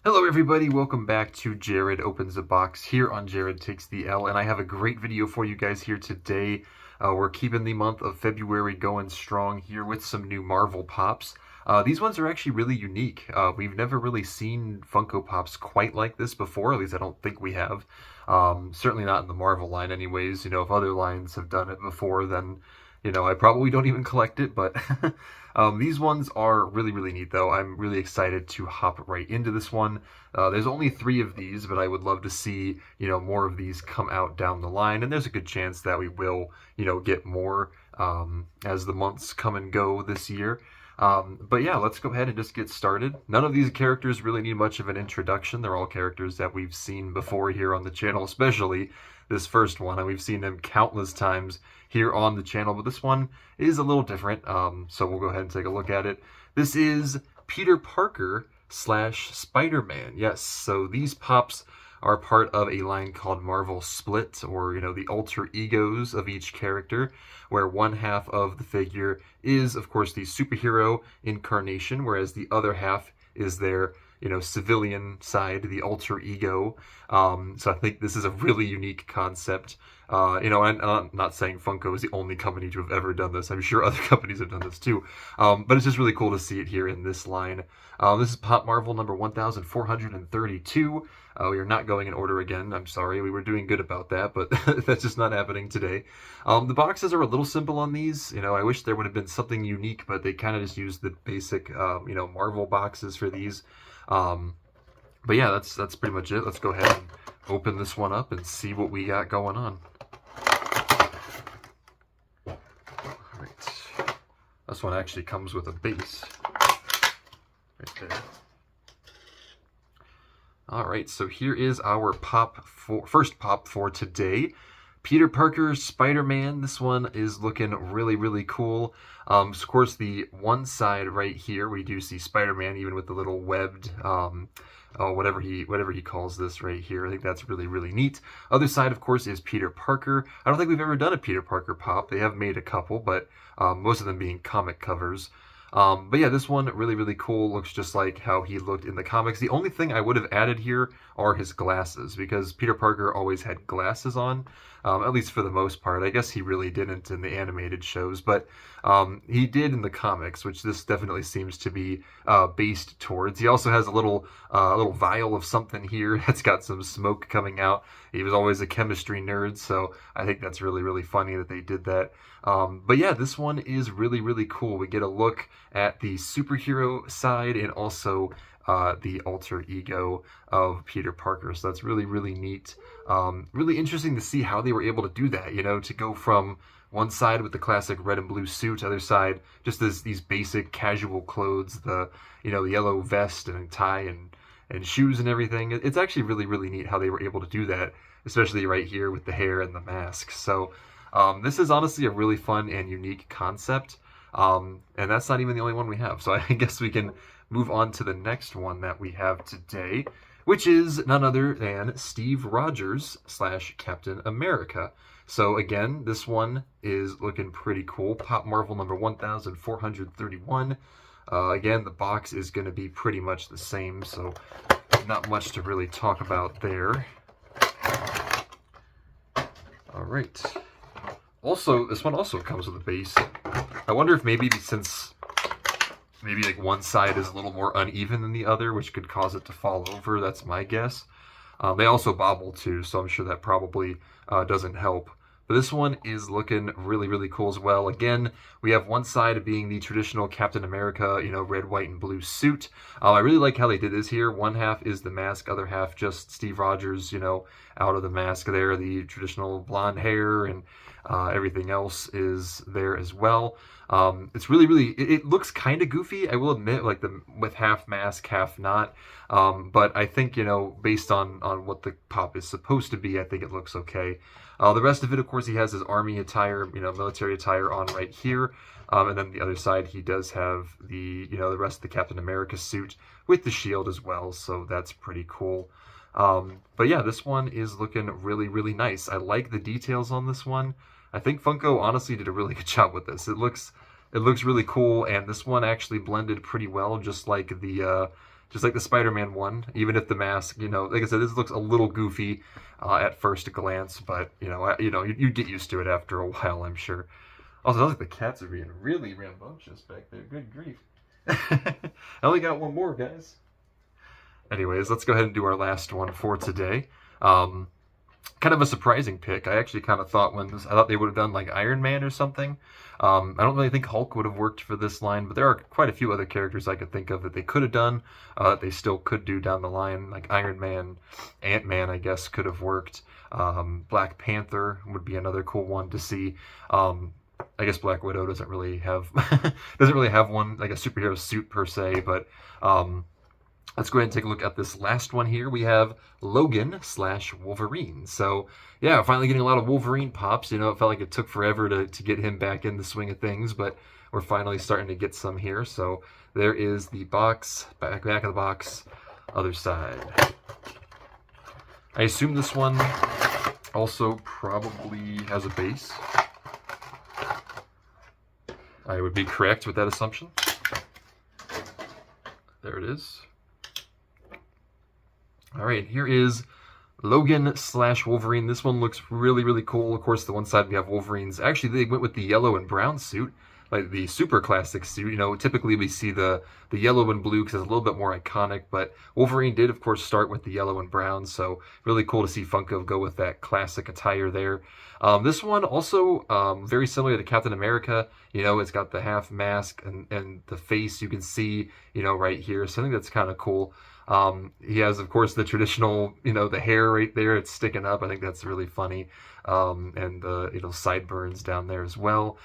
Hello everybody, welcome back to Jared Opens a Box here on Jared Takes the L, and I have a great video for you guys here today. We're keeping the month of February going strong here with some new Marvel Pops. These ones are actually really unique. We've never really seen Funko Pops quite like this before, at least I don't think we have. Certainly not in the Marvel line anyways. You know, if other lines have done it before, then I probably don't even collect it, but these ones are really, really neat, though. I'm really excited to hop right into this one. There's only 3 of these, but I would love to see, more of these come out down the line, and there's a good chance that we will, get more as the months come and go this year. But yeah, let's go ahead and just get started. None of these characters really need much of an introduction. They're all characters that we've seen before here on the channel, especially this first one, and we've seen them countless times here on the channel, but this one is a little different, so we'll go ahead and take a look at it. This is Peter Parker / Spider-Man. Yes, so these pops are part of a line called Marvel Split, or, the alter egos of each character, where one half of the figure is, of course, the superhero incarnation, whereas the other half is their civilian side, the alter ego. So I think this is a really unique concept. And I'm not saying Funko is the only company to have ever done this. I'm sure other companies have done this too. But it's just really cool to see it here in this line. This is Pop Marvel number 1432. We are not going in order again. I'm sorry. We were doing good about that, but that's just not happening today. The boxes are a little simple on these. I wish there would have been something unique, but they kind of just used the basic, Marvel boxes for these. But yeah, that's pretty much it. Let's go ahead and open this one up and see what we got going on. Alright. This one actually comes with a base. Right there. Alright, so here is our first pop for today. Peter Parker, Spider-Man. This one is looking really, really cool. Of course, the one side right here, we do see Spider-Man, even with the little webbed, whatever he calls this right here. I think that's really, really neat. Other side, of course, is Peter Parker. I don't think we've ever done a Peter Parker pop. They have made a couple, but most of them being comic covers. But yeah, this one really, really cool. Looks just like how he looked in the comics. The only thing I would have added here are his glasses, because Peter Parker always had glasses on, at least for the most part. I guess he really didn't in the animated shows, but he did in the comics, which this definitely seems to be based towards. He also has a little vial of something here that's got some smoke coming out. He was always a chemistry nerd, so I think that's really, really funny that they did that. But yeah, this one is really, really cool. We get a look at the superhero side and also the alter ego of Peter Parker. So that's really, really neat. Really interesting to see how they were able to do that, to go from one side with the classic red and blue suit, other side just these basic casual clothes, the the yellow vest and tie and shoes and everything. It's actually really, really neat how they were able to do that, especially right here with the hair and the mask. So this is honestly a really fun and unique concept, and that's not even the only one we have. So I guess we can move on to the next one that we have today, which is none other than Steve Rogers / Captain America. So again, this one is looking pretty cool. Pop Marvel number 1431. Again, the box is going to be pretty much the same, so not much to really talk about there. All right. Also, this one also comes with a base. I wonder if maybe since like one side is a little more uneven than the other, which could cause it to fall over. That's my guess. They also bobble too, so I'm sure that probably doesn't help. But this one is looking really, really cool as well. Again, we have one side being the traditional Captain America, red, white, and blue suit. I really like how they did this here. One half is the mask, other half just Steve Rogers, out of the mask there. The traditional blonde hair and everything else is there as well. It's really, really, it looks kind of goofy, I will admit, like with half mask, half not. But I think, based on what the pop is supposed to be, I think it looks okay. The rest of it, of course, he has his army attire, military attire on right here. And then the other side, he does have the rest of the Captain America suit with the shield as well. So that's pretty cool. But yeah, this one is looking really, really nice. I like the details on this one. I think Funko honestly did a really good job with this. It looks really cool, and this one actually blended pretty well, just like the just like the Spider-Man one, even if the mask, you know, like I said, this looks a little goofy at first glance, but, you get used to it after a while, I'm sure. Also, it sounds like the cats are being really rambunctious back there. Good grief. I only got one more, guys. Anyways, let's go ahead and do our last one for today. Kind of a surprising pick. I actually kind of thought I thought they would have done like Iron Man or something. I don't really think Hulk would have worked for this line, but there are quite a few other characters I could think of that they could have done, that they still could do down the line, like Iron Man, Ant-Man, I guess, could have worked. Black Panther would be another cool one to see. I guess Black Widow doesn't really have one like a superhero suit per se, but let's go ahead and take a look at this last one here. We have Logan / Wolverine. So, yeah, finally getting a lot of Wolverine pops. You know, it felt like it took forever to get him back in the swing of things, but we're finally starting to get some here. So, there is the box, back of the box, other side. I assume this one also probably has a base. I would be correct with that assumption. There it is. All right, here is Logan / Wolverine. This one looks really, really cool. Of course, the one side we have Wolverine's. Actually, they went with the yellow and brown suit, like the super classic suit. You know, typically we see the yellow and blue because it's a little bit more iconic, but Wolverine did, of course, start with the yellow and brown, so really cool to see Funko go with that classic attire there. This one also very similar to Captain America. You know, it's got the half mask and the face you can see, you know, right here. So I think that's kind of cool. He has, of course, the traditional, you know, the hair right there, it's sticking up. I think that's really funny. And the, sideburns down there as well.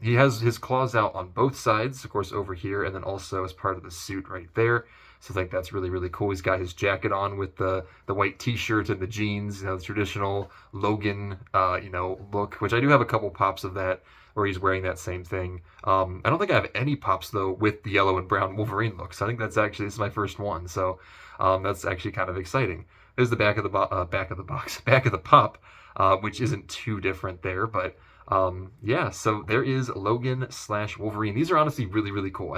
He has his claws out on both sides, of course, over here, and then also as part of the suit right there. So I think that's really, really cool. He's got his jacket on with the white t-shirt and the jeans, the traditional Logan, look, which I do have a couple pops of that where he's wearing that same thing. I don't think I have any pops, though, with the yellow and brown Wolverine look. So I think this is my first one. So that's actually kind of exciting. There's the back of the pop, which isn't too different there. But yeah, so there is Logan / Wolverine. These are honestly really, really cool.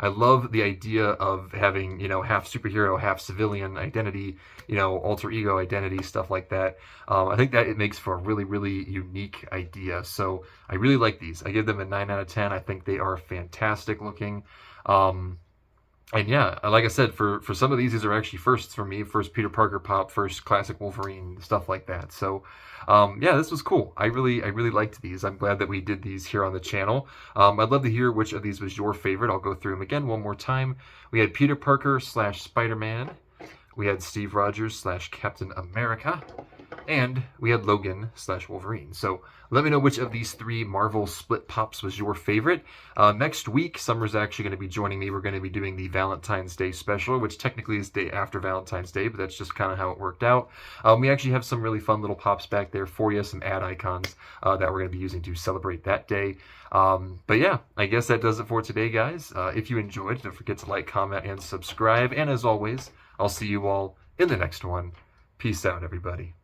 I love the idea of having, half superhero, half civilian identity, alter ego identity, stuff like that. I think that it makes for a really, really unique idea. So I really like these. I give them a 9 out of 10. I think they are fantastic looking. And yeah, like I said, for some of these are actually firsts for me. First Peter Parker pop, first classic Wolverine, stuff like that. So, yeah, this was cool. I really liked these. I'm glad that we did these here on the channel. I'd love to hear which of these was your favorite. I'll go through them again one more time. We had Peter Parker / Spider-Man. We had Steve Rogers / Captain America. And we had Logan / Wolverine. So let me know which of these 3 Marvel split pops was your favorite. Next week, Summer's actually going to be joining me. We're going to be doing the Valentine's Day special, which technically is the day after Valentine's Day, but that's just kind of how it worked out. We actually have some really fun little pops back there for you, some ad icons that we're going to be using to celebrate that day. But yeah, I guess that does it for today, guys. If you enjoyed, don't forget to like, comment, and subscribe. And as always, I'll see you all in the next one. Peace out, everybody.